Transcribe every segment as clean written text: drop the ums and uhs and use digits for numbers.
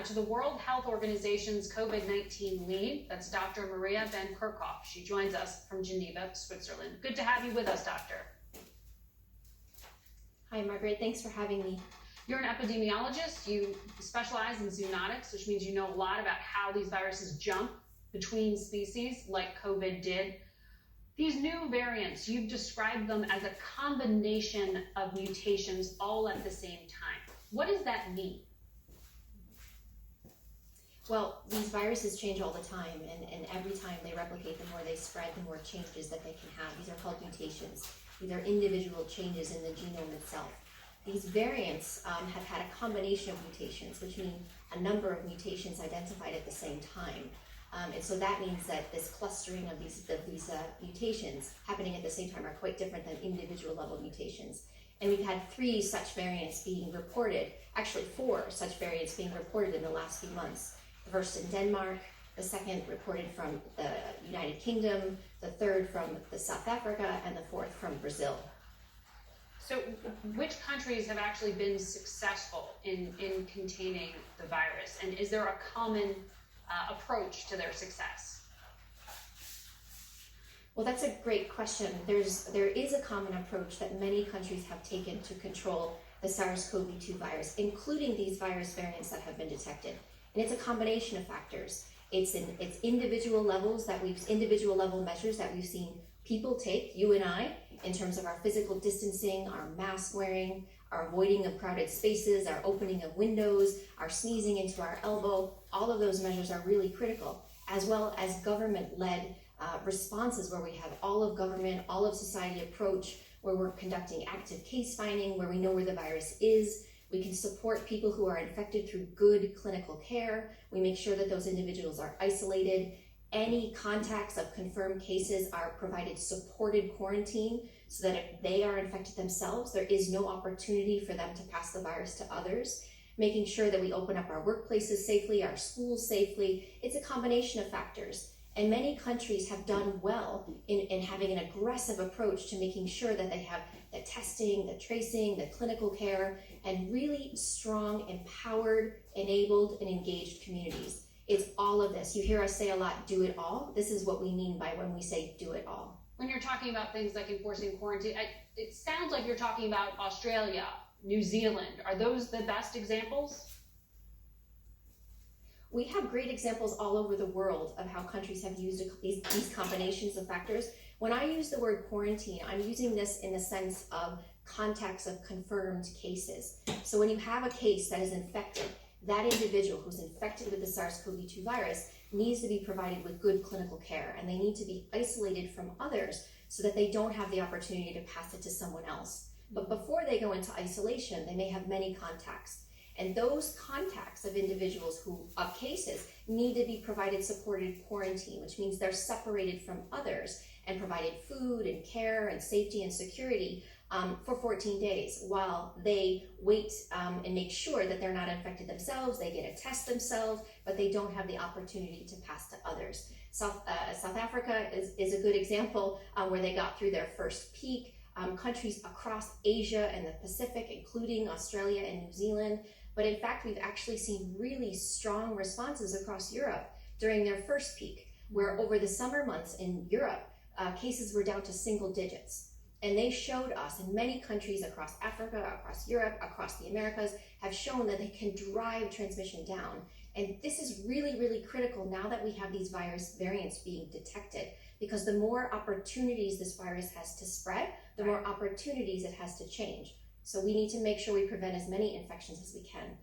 to the World Health Organization's COVID-19 lead. That's Dr. Maria van Kerkhove. She joins us from Geneva, Switzerland. Good to have you with us, Doctor. Hi, Margaret. Thanks for having me. You're an epidemiologist. You specialize in zoonotics, which means you know a lot about how these viruses jump between species like COVID did. These new variants, you've described them as a combination of mutations all at the same time. What does that mean? Well, these viruses change all the time, and every time they replicate, the more they spread, the more changes that they can have. These are called mutations. These are individual changes in the genome itself. These variants have had a combination of mutations, which mean a number of mutations identified at the same time. And so that means that this clustering of these mutations happening at the same time are quite different than individual level mutations. And we've had 3 such variants being reported, actually 4 such variants being reported in the last few months. The first in Denmark, the second reported from the United Kingdom, the third from South Africa, and the fourth from Brazil. So which countries have actually been successful in containing the virus? And is there a common approach to their success? Well, that's a great question. There is a common approach that many countries have taken to control the SARS-CoV-2 virus, including these virus variants that have been detected. And it's a combination of factors. It's individual level measures that we've seen people take, you and I, in terms of our physical distancing, our mask wearing, our avoiding of crowded spaces, our opening of windows, our sneezing into our elbow. All of those measures are really critical, as well as government-led responses where we have all of government, all of society approach, where we're conducting active case finding, where we know where the virus is. We can support people who are infected through good clinical care. We make sure that those individuals are isolated. Any contacts of confirmed cases are provided supported quarantine so that if they are infected themselves, there is no opportunity for them to pass the virus to others. Making sure that we open up our workplaces safely, our schools safely. It's a combination of factors. And many countries have done well in having an aggressive approach to making sure that they have the testing, the tracing, the clinical care, and really strong, empowered, enabled, and engaged communities. It's all of this. You hear us say a lot, do it all. This is what we mean by when we say do it all. When you're talking about things like enforcing quarantine, it sounds like you're talking about Australia, New Zealand. Are those the best examples? We have great examples all over the world of how countries have used these combinations of factors. When I use the word quarantine, I'm using this in the sense of contacts of confirmed cases. So when you have a case that is infected, that individual who's infected with the SARS-CoV-2 virus needs to be provided with good clinical care, and they need to be isolated from others so that they don't have the opportunity to pass it to someone else. But before they go into isolation, they may have many contacts. And those contacts of individuals of cases need to be provided supported quarantine, which means they're separated from others and provided food and care and safety and security for 14 days while they wait and make sure that they're not infected themselves. They get a test themselves, but they don't have the opportunity to pass to others. South Africa is a good example where they got through their first peak. Countries across Asia and the Pacific, including Australia and New Zealand. But in fact, we've actually seen really strong responses across Europe during their first peak, where over the summer months in Europe, cases were down to single digits. And they showed us, and many countries across Africa, across Europe, across the Americas, have shown that they can drive transmission down. And this is really, really critical now that we have these virus variants being detected, because the more opportunities this virus has to spread, the more opportunities it has to change. So we need to make sure we prevent as many infections as we can.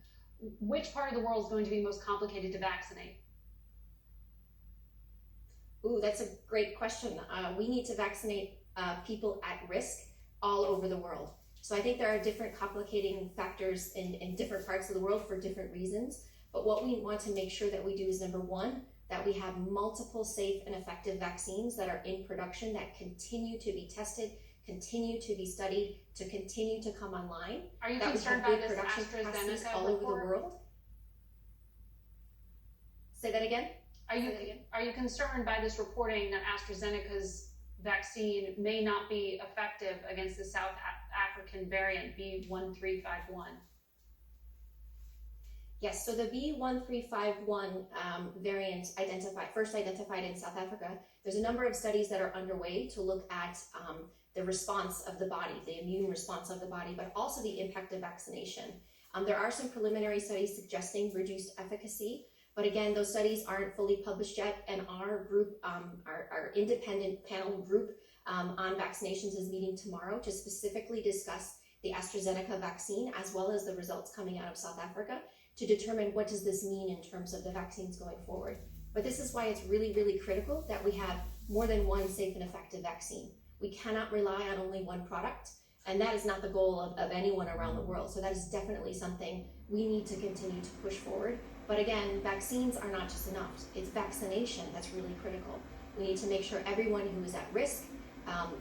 Which part of the world is going to be most complicated to vaccinate? Ooh, that's a great question. We need to vaccinate people at risk all over the world. So I think there are different complicating factors in different parts of the world for different reasons. But what we want to make sure that we do is, number one, that we have multiple safe and effective vaccines that are in production that continue to be tested, continue to be studied, to continue to come online. Are you concerned by this AstraZeneca all over the world? Say that again? Are you concerned by this reporting that AstraZeneca's vaccine may not be effective against the South African variant B1351? Yes, so the B1351 variant first identified in South Africa, there's a number of studies that are underway to look at the response of the body, the immune response of the body, but also the impact of vaccination. There are some preliminary studies suggesting reduced efficacy, but again, those studies aren't fully published yet, and our group, our independent panel group on vaccinations is meeting tomorrow to specifically discuss the AstraZeneca vaccine as well as the results coming out of South Africa to determine what does this mean in terms of the vaccines going forward. But this is why it's really, really critical that we have more than one safe and effective vaccine. We cannot rely on only one product, and that is not the goal of anyone around the world. So that is definitely something we need to continue to push forward. But again, vaccines are not just enough. It's vaccination that's really critical. We need to make sure everyone who is at risk,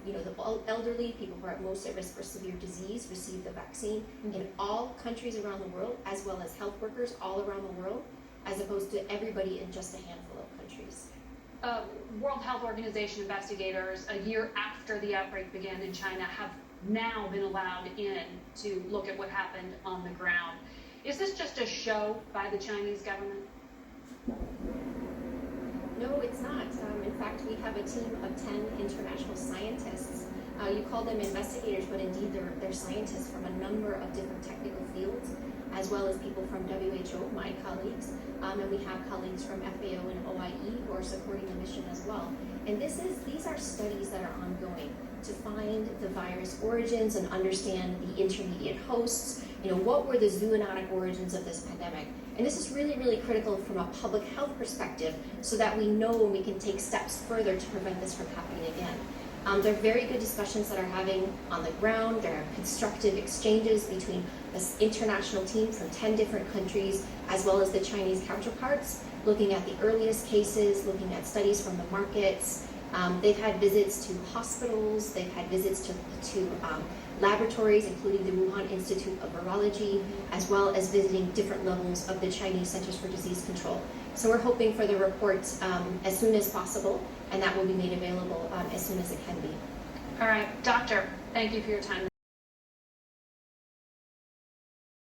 the elderly, people who are most at risk for severe disease, receive the vaccine in all countries around the world, as well as health workers all around the world, as opposed to everybody in just a handful of countries. World Health Organization investigators, a year after the outbreak began in China, have now been allowed in to look at what happened on the ground. Is this just a show by the Chinese government? No, it's not. In fact, we have a team of 10 international scientists. You call them investigators, but indeed they're scientists from a number of different technical fields, as well as people from WHO, my colleagues, and we have colleagues from FAO and OIE who are supporting the mission as well. And these are studies that are ongoing to find the virus origins and understand the intermediate hosts. What were the zoonotic origins of this pandemic? And this is really, really critical from a public health perspective so that we know when we can take steps further to prevent this from happening again. There are very good discussions that are having on the ground. There are constructive exchanges between this international team from 10 different countries, as well as the Chinese counterparts, looking at the earliest cases, looking at studies from the markets. They've had visits to hospitals, they've had visits to laboratories, including the Wuhan Institute of Virology, as well as visiting different levels of the Chinese Centers for Disease Control. So we're hoping for the report as soon as possible, and that will be made available as soon as it can be. All right, Doctor, thank you for your time.